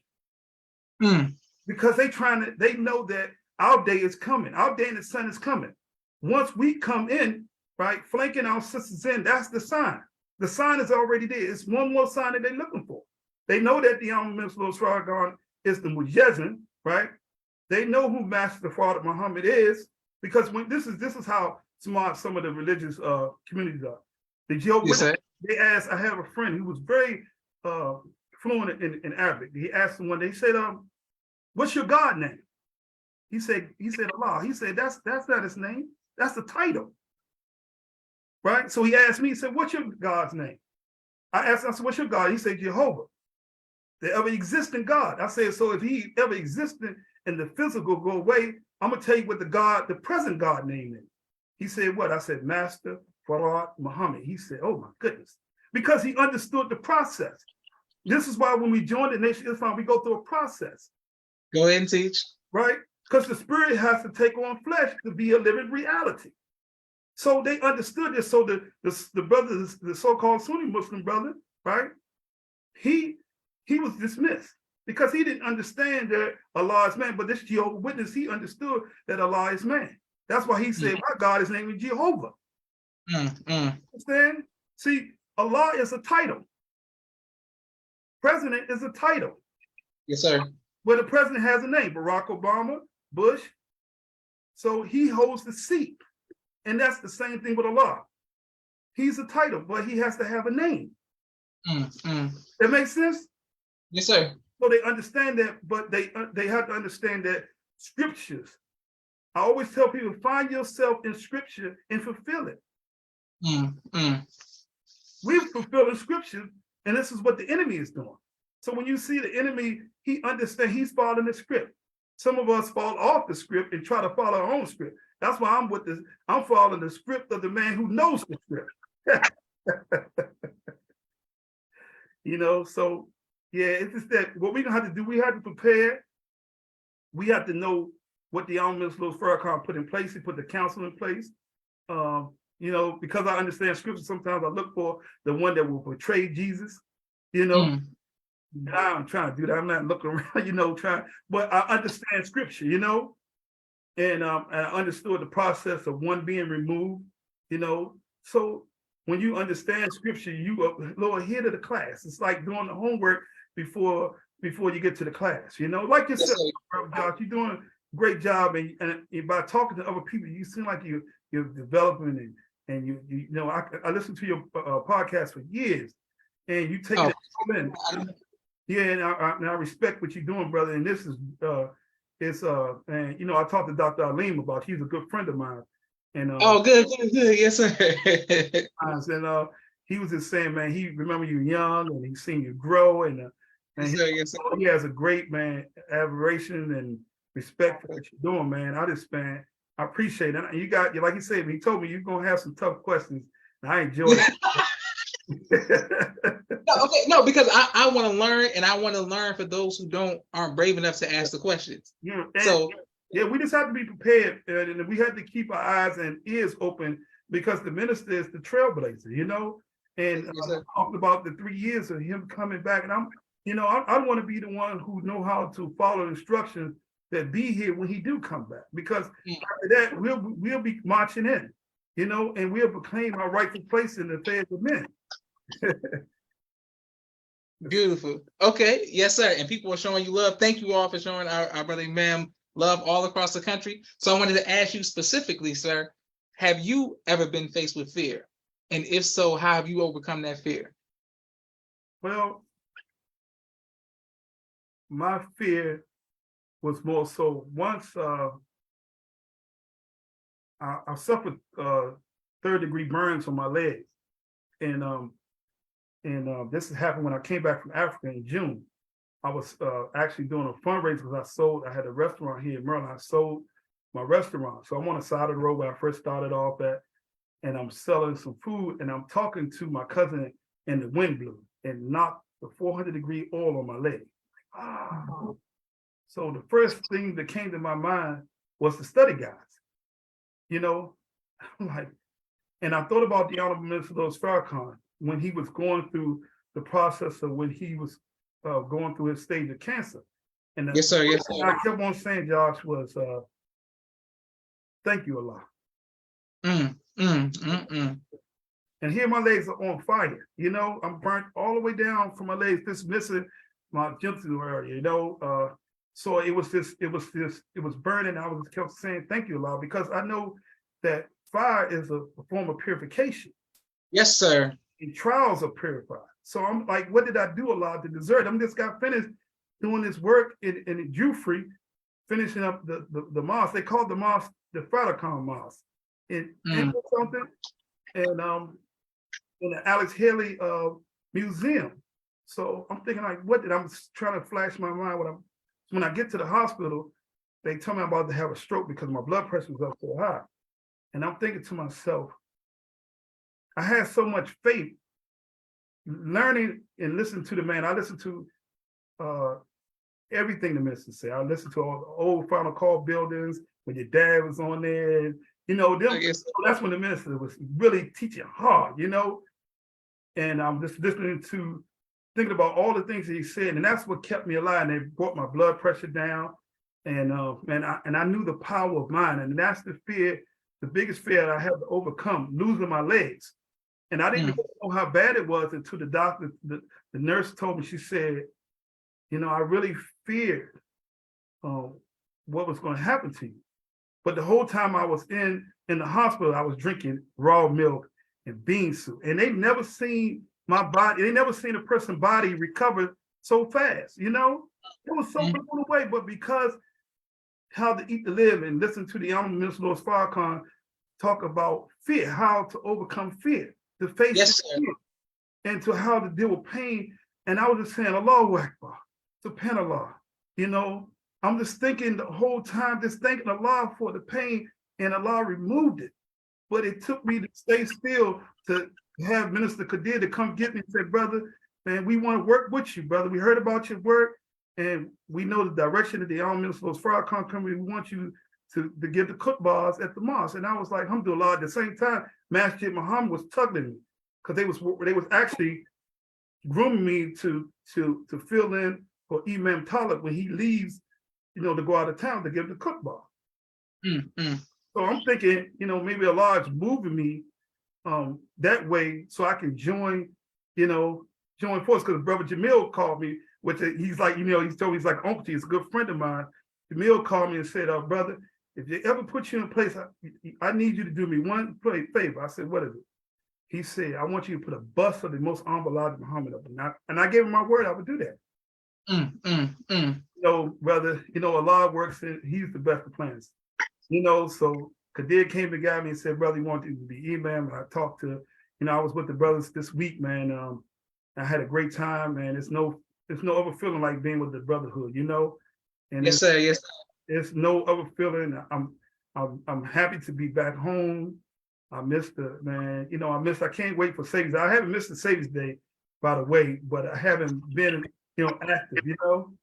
Because they know that our day is coming. Our day in the sun is coming. Once we come in, right, flanking our sisters in, that's the sign. The sign is already there. It's one more sign that they're looking for. They know that the Imam Yahya is the Mujazin, right? They know who Master Prophet Muhammad is, because when this is how smart some of the religious communities are. The Jehovah's Witness, they asked, I have a friend who was very fluent in Arabic. He asked him one day, he said, what's your God name? He said Allah. He said, that's not his name. That's the title. Right? So he asked me, he said, what's your God's name? I said, what's your God? He said, Jehovah, the ever existing God. I said, so if he ever existed and the physical go away, I'm going to tell you what the present God name is. He said, what? I said, Master Farad Muhammad. He said, oh my goodness. Because he understood the process. This is why when we join the Nation of Islam, we go through a process. Go ahead and teach. Right? Because the spirit has to take on flesh to be a living reality. So they understood this. So the brother, the so-called Sunni Muslim brother, right? He was dismissed because he didn't understand that Allah is man. But this Jehovah's Witness, he understood that Allah is man. That's why he said, my God is named Jehovah. Understand? See, Allah is a title. President is a title. Yes, sir. Where the president has a name, Barack Obama, Bush. So he holds the seat. And that's the same thing with Allah. He's a title, but he has to have a name. That makes sense? Yes, sir. So they understand that, but they have to understand that scriptures. I always tell people, find yourself in scripture and fulfill it. We're fulfilling scripture, and this is what the enemy is doing. So when you see the enemy, he understands he's following the script. Some of us fall off the script and try to follow our own script. That's why I'm following the script of the man who knows the script. So yeah, it's just that what we're gonna have to do, we have to prepare. We have to know what the Imam Farrakhan put in place. He put the council in place. Because I understand scripture, sometimes I look for the one that will portray Jesus, And I'm trying to do that. I'm not looking around, but I understand scripture, and I understood the process of one being removed, So when you understand scripture, you are a little ahead of the class. It's like doing the homework before you get to the class, Like yourself, Josh, you're doing a great job, and by talking to other people, you seem like you're developing and I listened to your podcast for years, and you take it in. Yeah, and I respect what you're doing, brother. And this is, I talked to Dr. Alim about. He's a good friend of mine, And Oh, good. Yes, sir. and he was just saying, man, he remember you young and he's seen you grow, and Yes, sir. Yes, sir. he has a great man admiration and respect for what you're doing, man. Man, I appreciate it. And you got, like you said, he told me you're gonna have some tough questions, and I enjoyed it. No, okay, no, because I want to learn, and I want to learn for those who aren't brave enough to ask the questions. Yeah, So yeah, we just have to be prepared, and we have to keep our eyes and ears open because the minister is the trailblazer, you know. And talking about the 3 years of him coming back, and I want to be the one who know how to follow instructions that be here when he do come back, because after that we'll be marching in, you know, and we'll proclaim our rightful place in the affairs of men. beautiful. Okay, yes, sir. And people are showing you love. Thank you all for showing our brother Imam love all across the country. So I wanted to ask you specifically, sir, have you ever been faced with fear? And if so, how have you overcome that fear? Well, my fear was more so once I suffered 3rd-degree burns on my legs, and this happened when I came back from Africa in June. I was actually doing a fundraiser because I had a restaurant here in Maryland. I sold my restaurant, so I'm on the side of the road where I first started off at, and I'm selling some food, and I'm talking to my cousin, and the wind blew and knocked the 400-degree oil on my leg. So the first thing that came to my mind was the study guides. You know, like, and I thought about the Honorable Minister Louis Farrakhan when he was going through the process of when he was going through his stage of cancer. And yes, sir. Yes, sir. I kept on saying, Josh, was thank you, Allah. And here my legs are on fire. You know, I'm burnt all the way down from my legs, just missing my jumpsuit area, you know. So it was burning. I was kept saying, thank you, Allah, because I know that fire is a form of purification. Yes, sir. And trials are purified. So I'm like, what did I do, Allah, to deserve? I just got finished doing this work in Jufrey, finishing up the mosque. They called the mosque the Farrakhan Mosque in something, and in the Alex Haley museum. So I'm thinking, like, what did I'm trying to flash my mind when I get to the hospital, they tell me I'm about to have a stroke because my blood pressure was up so high. And I'm thinking to myself, I had so much faith learning and listening to the man. I listened to everything the minister said. I listened to all the old Final Call buildings when your dad was on there. And, you know, that's when the minister was really teaching hard, you know. And I'm just listening to, thinking about all the things that he said, and that's what kept me alive. And they brought my blood pressure down, and I knew the power of mind, and that's the fear, the biggest fear that I had to overcome, losing my legs. And I didn't know how bad it was until the doctor, the nurse told me. She said, you know, I really feared what was going to happen to you. But the whole time I was in the hospital, I was drinking raw milk and bean soup, and they never seen my body. They never seen a person's body recover so fast. You know, it was so blown away. But because how to eat to live and listen to the Honorable Minister Louis Farrakhan talk about fear, how to overcome fear, to face fear, and to how to deal with pain. And I was just saying, Allahu Akbar, subhanallah. You know, I'm just thinking the whole time, just thanking Allah for the pain, and Allah removed it. But it took me to stay still to have Minister Kadir to come get me and say, brother, man, we want to work with you, brother. We heard about your work, and we know the direction that the Honorable Minister Louis Farrakhan coming. We want you to give the cook bars at the mosque. And I was like, alhamdulillah. At the same time, Masjid Muhammad was tugging me because they was actually grooming me to fill in for Imam Talib when he leaves, you know, to go out of town to give the cook bar. So I'm thinking, you know, maybe Allah is moving me that way so I can join force. Because Brother Jamil called me, which he's like, you know, he's told me, he's like, Uncle T, he's a good friend of mine. Jamil called me and said, brother, if they ever put you in a place, I need you to do me one favor. I said, what is it? He said, I want you to put a bust of the most honorable Elijah Muhammad up. And I gave him my word I would do that. You know, brother, you know, Allah works, he's the best of plans. You know, so Kadir came and got me and said, brother, you want to be imam? And I talked to, I was with the brothers this week, man. I had a great time, man. It's no other feeling like being with the brotherhood, And Yes, sir. Yes, sir. It's no other feeling. I'm happy to be back home. I missed I can't wait for Savior's Day. I haven't missed the Savior's Day, by the way, but I haven't been, active, So,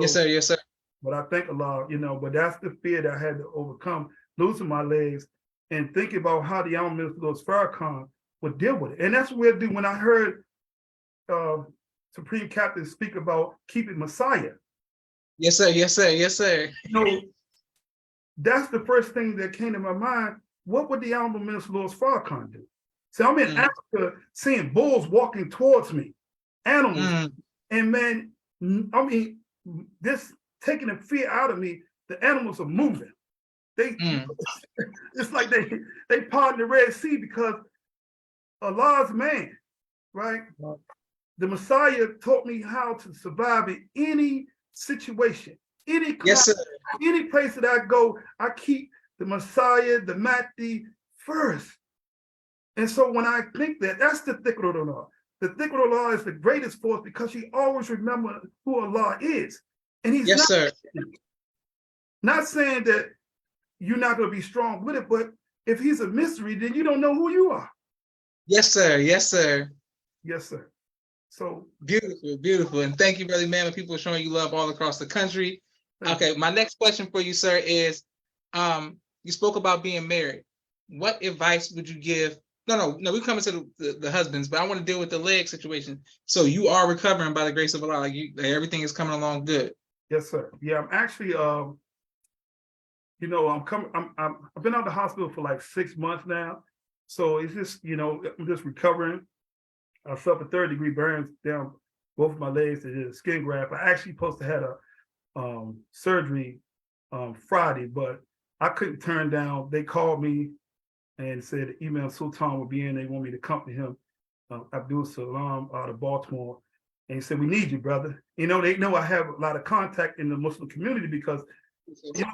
Yes, sir. Yes, sir. but I thank Allah, but that's the fear that I had to overcome, losing my legs and thinking about how the Honorable Minister Louis Farrakhan would deal with it. And that's what we'll do. When I heard Supreme Captain speak about keeping Messiah. Yes, sir. Yes, sir. Yes, sir. That's the first thing that came to my mind. What would the Honorable Minister Louis Farrakhan do? So I'm in Africa seeing bulls walking towards me, animals. And man, this taking the fear out of me, the animals are moving. It's like they parted the Red Sea because Allah's man, right? The Messiah taught me how to survive in any situation, any class, any place that I go. I keep the Messiah, the Mahdi first. And so when I think that's the Thikrul Allah. The Thikrul Allah is the greatest force because you always remember who Allah is. And he's not saying that you're not going to be strong with it, but if he's a mystery, then you don't know who you are. Yes, sir. Yes, sir. Yes, sir. So beautiful, beautiful. And thank you, Brother Man. People are showing you love all across the country. Okay, my next question for you, sir, is you spoke about being married. What advice would you give? No, we're coming to the husbands, but I want to deal with the leg situation. So you are recovering by the grace of Allah. Like everything is coming along good. Yes, sir. Yeah, I'm actually I've been out of the hospital for like 6 months now. So it's just, I'm just recovering. I suffered 3rd-degree burns down both of my legs. They did a skin graft. I actually supposed to have a surgery Friday, but I couldn't turn down. They called me and said Imam Sultan would be in. They want me to accompany him, Abdul Salam, out of Baltimore. And he said, we need you, brother. They know I have a lot of contact in the Muslim community because,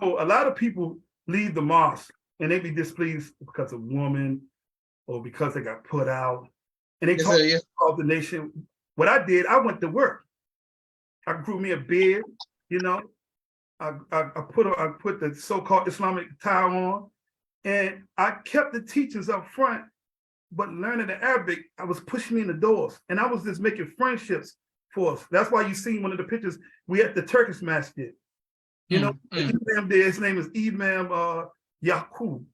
a lot of people leave the mosque and they be displeased because of woman or because they got put out. And they talk about the nation. What I did, I went to work. I grew me a beard, I put the so-called Islamic tie on, and I kept the teachers up front, but learning the Arabic, I was pushing me in the doors, and I was just making friendships for us. That's why you see one of the pictures, we at the Turkish masjid. The Imam there, his name is Imam Yaqub.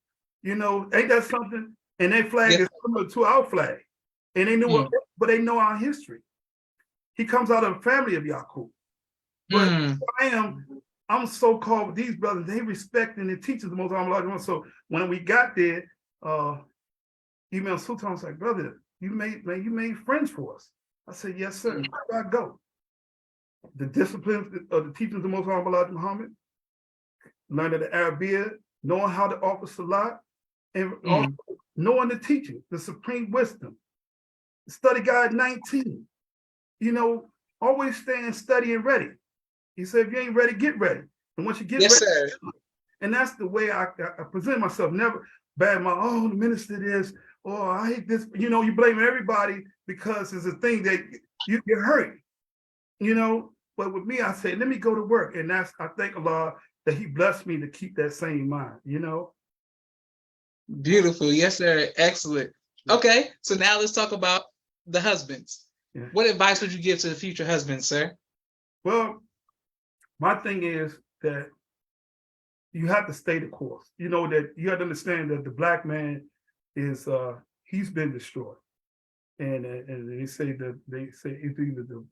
Ain't that something? And their flag is similar to our flag. And they knew but they know our history. He comes out of a family of Yaqub. But I'm so-called with these brothers, they respect and they teach us the most honorable. So when we got there, Imam Sultan was like, brother, you made friends for us. I said, yes, sir. Where do I go? The disciplines of the teachings of the most honorable Muhammad, learning the Arabic, knowing how to offer salat, and also knowing the teaching, the supreme wisdom. Study guide 19. Always staying steady and ready. He said, if you ain't ready, get ready. And once you get ready, sir. And that's the way I present myself. Never bad my, the minister this, or I hate this. You blame everybody because it's a thing that you get hurt. But with me, I say, let me go to work. And I thank Allah that he blessed me to keep that same mind, Beautiful. Yes, sir. Excellent. Okay. So now let's talk about the husbands. Yeah. What advice would you give to the future husbands, sir? Well, my thing is that you have to stay the course. That you have to understand that the black man is, he's been destroyed. And they say it's either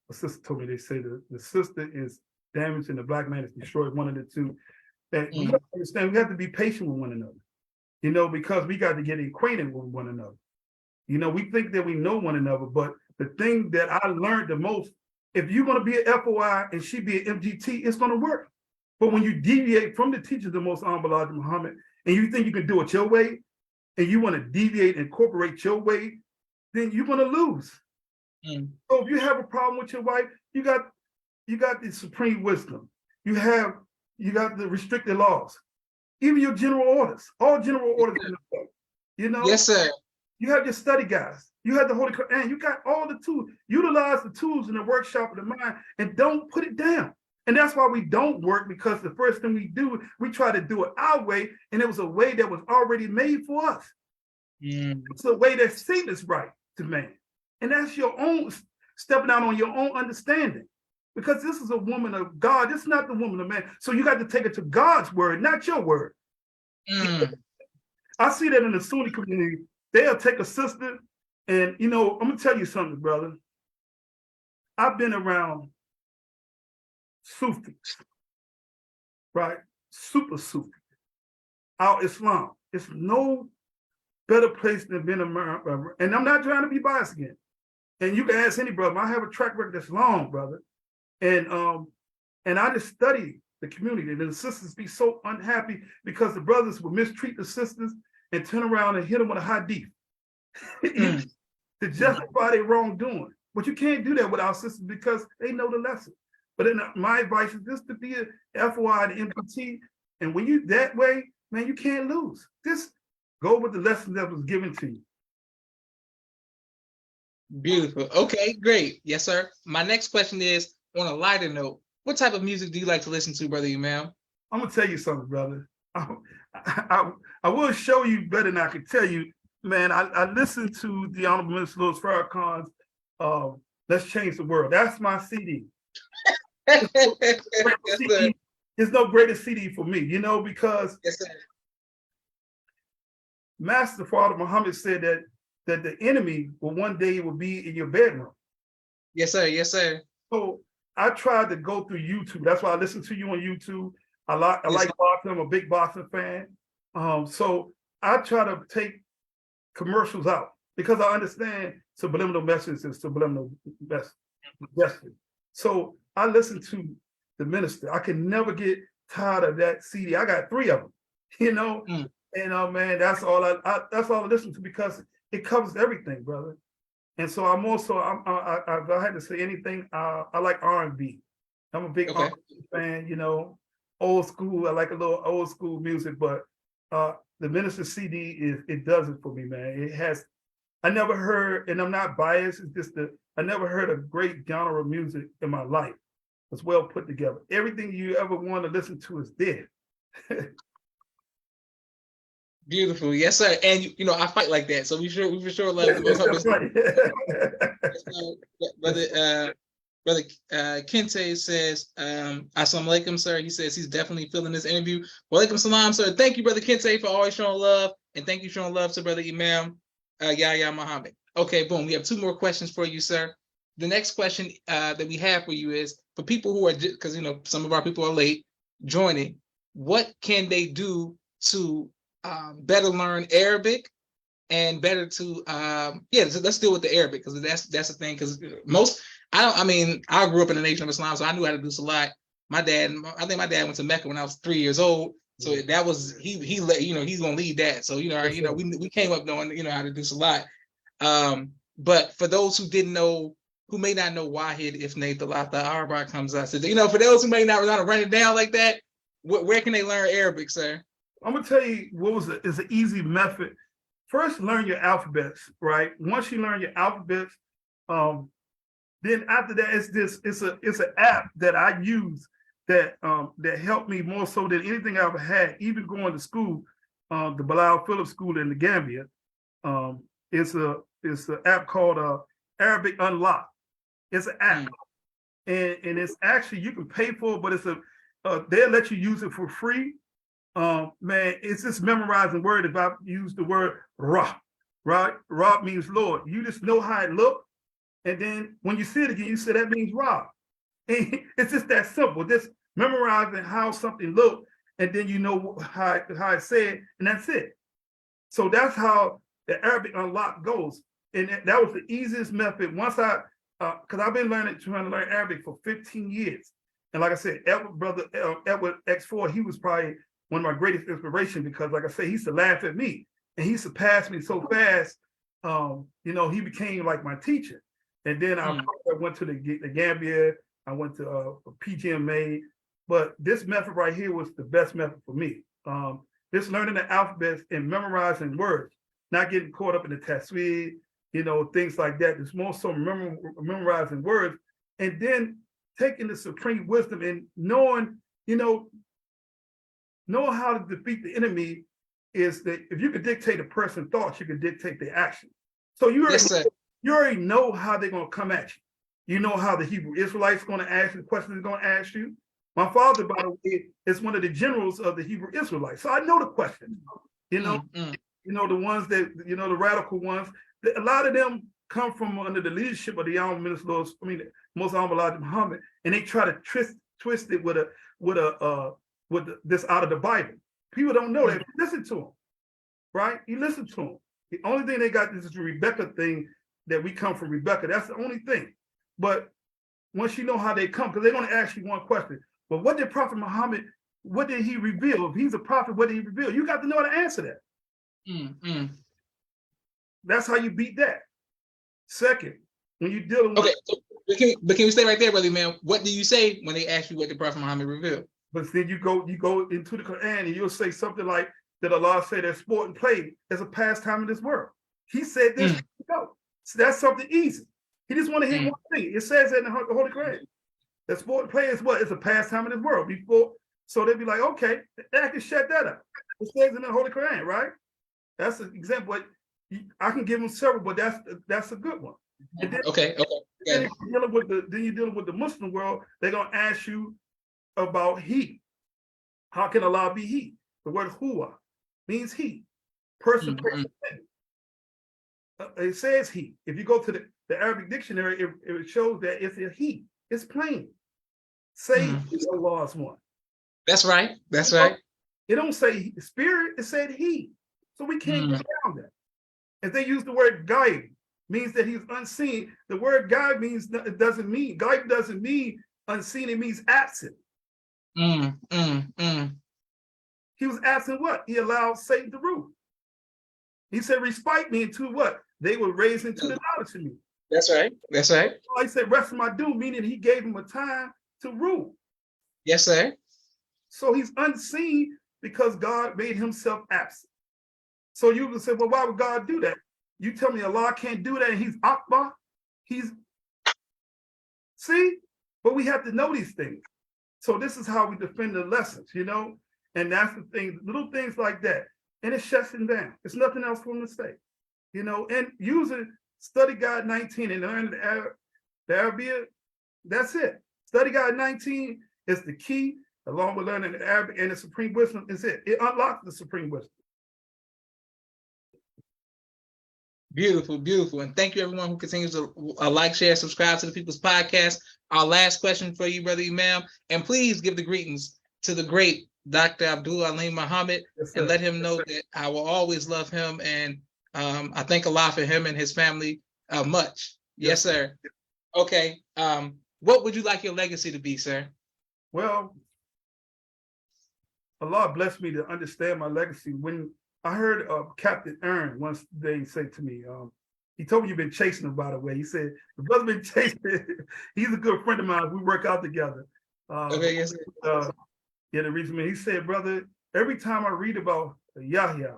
a sister told me, they say the sister is damaged and the black man is destroyed, one of the two. That we have to understand, we have to be patient with one another, because we got to get acquainted with one another. We think that we know one another, but the thing that I learned the most, if you're going to be an FOI and she be an MGT, it's going to work. But when you deviate from the teachings of the most honorable Elijah Muhammad, and you think you can do it your way, and you want to deviate and incorporate your way, then you're going to lose. So if you have a problem with your wife, you got the supreme wisdom. You got the restricted laws. even your general orders, all general orders in the book. You know, Yes, sir. you have your study guides, you have the Holy Quran, you got all the tools. Utilize the tools in the workshop of the mind and don't put it down. And that's why we don't work, because the first thing we do, we try to do it our way, and it was a way that was already made for us. It's a way that seems right to man. And that's your own stepping out on your own understanding. Because this is a woman of God. This is not the woman of man. So you got to take it to God's word, not your word. I see that in the Sunni community. They'll take a sister, and I'm gonna tell you something, brother. I've been around Sufis, right? Super Sufi, out Islam. It's no better place than being America. And I'm not trying to be biased again. And you can ask any brother. I have a track record that's long, brother. And I just study the community. And the sisters be so unhappy because the brothers will mistreat the sisters and turn around and hit them with a hadith to justify their wrongdoing. But you can't do that with our sisters because they know the lesson. But my advice is just to be a FOI, the MPT. And when you that way, man, you can't lose. Just go with the lesson that was given to you. Beautiful. Okay, great. Yes, sir. My next question is, on a lighter note, what type of music do you like to listen to, Brother Imam? I'm going to tell you something, brother. I will show you better than I can tell you. Man, I listened to the Honorable Minister Louis Farrakhan's Let's Change the World. That's my CD. Yes, There's no greater CD for me, because yes, sir. Master Father Muhammad said that the enemy will one day will be in your bedroom. Yes, sir. Yes, sir. So I tried to go through YouTube. That's why I listen to you on YouTube. I like boxing. I'm a big boxing fan. So I try to take commercials out because I understand subliminal messages and subliminal messaging. So I listen to the minister. I can never get tired of that CD. I got 3 of them, And man, that's all I listen to because it covers everything, brother. And so I'm also, if I had to say anything, I like R&B. I'm a big R&B fan, old school. I like a little old school music, but the minister CD it does it for me, man. It has, I never heard, and I'm not biased. It's just I never heard a great genre of music in my life. It's well put together. Everything you ever want to listen to is there. Beautiful, yes, sir. And I fight like that, so we for sure love it. Brother Kente says, Assalamu alaikum, sir. He says he's definitely feeling this interview. Walaikum salam, sir. Thank you, Brother Kente, for always showing love, and thank you for showing love to Brother Imam Yahya Muhammad. Okay, boom. We have 2 more questions for you, sir. The next question that we have for you is for people who are, because some of our people are late joining. What can they do to better learn Arabic and better to let's deal with the Arabic because that's the thing because I grew up in the Nation of Islam, so I knew how to do Salat. I think my dad went to Mecca when I was 3 years old, so that was he's gonna lead that. So we came up knowing how to do Salat. But for those who may not know Wahid if Nathalata Arba comes out, for those who may not know how to run it down like that, where can they learn Arabic, sir? I'm gonna tell you is an easy method. First, learn your alphabets, right? Once you learn your alphabets, then after that, it's an app that I use that helped me more so than anything I ever had, even going to school, the Bilal Phillips School in the Gambia. It's an app called Arabic Unlock. It's an app, and it's actually you can pay for it, but it's they'll let you use it for free. Man, it's just memorizing word. If I use the word Ra, right? Ra means Lord. You just know how it look, and then when you see it again, you say that means Ra. And it's just that simple. Just memorizing how something looked, and then you know how it said, and that's it. So that's how the Arabic Unlock goes, and that was the easiest method. Once because I've been trying to learn Arabic for 15 years, and like I said, Edward X4, he was probably one of my greatest inspiration because, like I said, he used to laugh at me and he surpassed me so fast. He became like my teacher. And then I went to the Gambia. I went to PGMA, but this method right here was the best method for me. This learning the alphabets and memorizing words, not getting caught up in the tasweed, things like that. It's more so memorizing words, and then taking the supreme wisdom and knowing how to defeat the enemy is that if you can dictate a person's thoughts, you can dictate their action. So you already know how they're going to come at you. You know how the Hebrew Israelites are going to ask you the questions they're going to ask you. My father, by the way, is one of the generals of the Hebrew Israelites. So I know the questions, the ones that, the radical ones. A lot of them come from under the leadership of the most honorable Elijah Muhammad, and they try to twist it with this out of the Bible. People don't know that. Listen to them, right? You listen to them. The only thing they got is the Rebecca thing, that we come from Rebecca. That's the only thing. But once you know how they come, because they're going to ask you one question. But what did Prophet Muhammad, what did he reveal? If he's a prophet, what did he reveal? You got to know how to answer that. That's how you beat that. Second, when you're dealing with... Okay, but can we stay right there, brother man? What do you say when they ask you what did Prophet Muhammad reveal? But then you go into the Quran and you'll say something like that Allah said that sport and play is a pastime in this world. He said this. So that's something easy. He just want to hear one thing. It says that in the Holy Quran. That sport and play is what? It's a pastime in this world. So they'd be like, okay, I can shut that up. It says in the Holy Quran, right? That's an example. I can give them several, but that's a good one. And then, Then you're dealing with the Muslim world. They're gonna ask you about he. How can Allah be he? The word huwa means he. Person, person, thing. It says he. If you go to the Arabic dictionary, it shows that it's a he. It's plain. Say Allah's one. That's right. That's right. It don't say spirit, it said he. So we can't get around that. If they use the word gaib, means that he's unseen. The word gaib means it doesn't mean gaib doesn't mean unseen, it means absent. He was absent what? He allowed Satan to rule. He said, respite me into what? They were raised into the knowledge of me. That's right. That's right. So he said, rest of my doom, meaning he gave him a time to rule. Yes, sir. So he's unseen because God made himself absent. So you would say, well, why would God do that? You tell me Allah can't do that and he's Akbar? See? But we have to know these things. So this is how we defend the lessons, And that's the thing, little things like that. And it shuts them down. It's nothing else for them to say. And using Study Guide 19 and learn the Arabic, that's it. Study Guide 19 is the key, along with learning the Arabic and the Supreme Wisdom is it. It unlocks the Supreme Wisdom. Beautiful, beautiful. And thank you everyone who continues to like, share, subscribe to the People's Podcast. Our last question for you, Brother Imam. And please give the greetings to the great Dr. Abdul Alim Muhammad, and let him know that I will always love him. And I thank Allah for him and his family much. Yes, sir. Okay. What would you like your legacy to be, sir? Well, Allah blessed me to understand my legacy. When I heard Captain Aaron once they say to me, he told me you've been chasing him, by the way. He said, the brother been chasing. He's a good friend of mine. We work out together. Yes. The reason he said, brother, every time I read about Yahya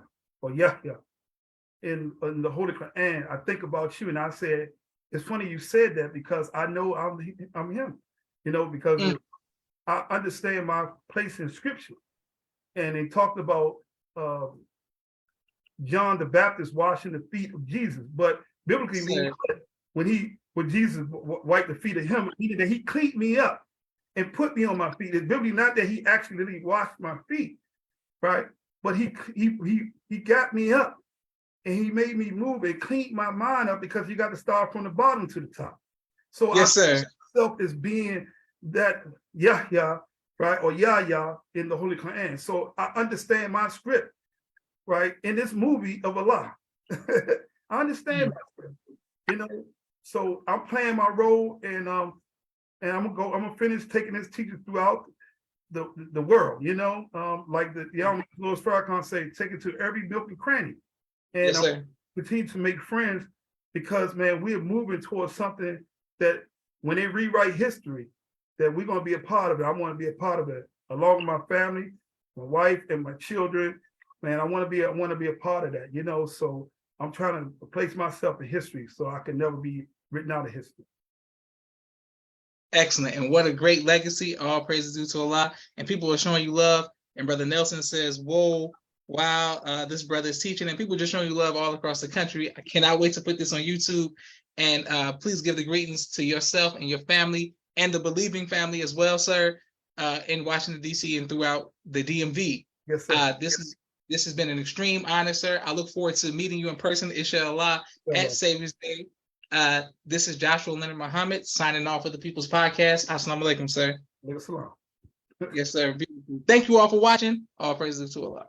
in the Holy Quran, I think about you. And I said, it's funny you said that because I know I'm him, because I understand my place in scripture. And they talked about John the Baptist washing the feet of Jesus, but biblically, when Jesus wiped the feet of him, meaning that he cleaned me up and put me on my feet. It's biblically not that he actually washed my feet, right? But he got me up and he made me move and cleaned my mind up, because you got to start from the bottom to the top. So yes, sir. Myself as being that Yahya, right, or Yahya in the Holy Quran. So I understand my script, right, in this movie of Allah. I understand my script, So I'm playing my role, and I'm gonna finish taking this teaching throughout the world, like the Louis Farrakhan say, take it to every nook and cranny. And yes, sir. Continue to make friends, because man, we're moving towards something that when they rewrite history, that we're gonna be a part of it. I want to be a part of it, along with my family, my wife, and my children, man, I want to be a part of that, you know. So I'm trying to place myself in history so I can never be written out of history. Excellent. And what a great legacy. All praises due to Allah. And people are showing you love. And Brother Nelson says, whoa, wow, this brother is teaching. And people just showing you love all across the country. I cannot wait to put this on YouTube. And please give the greetings to yourself and your family and the believing family as well, sir, in Washington, D.C. and throughout the DMV. Yes, sir. This has been an extreme honor, sir. I look forward to meeting you in person, inshallah, at Savior's Day. This is Joshua Leonard Muhammad signing off with the People's Podcast. Assalamu alaikum, sir. Yes, sir. Beautiful. Thank you all for watching. All praises to Allah.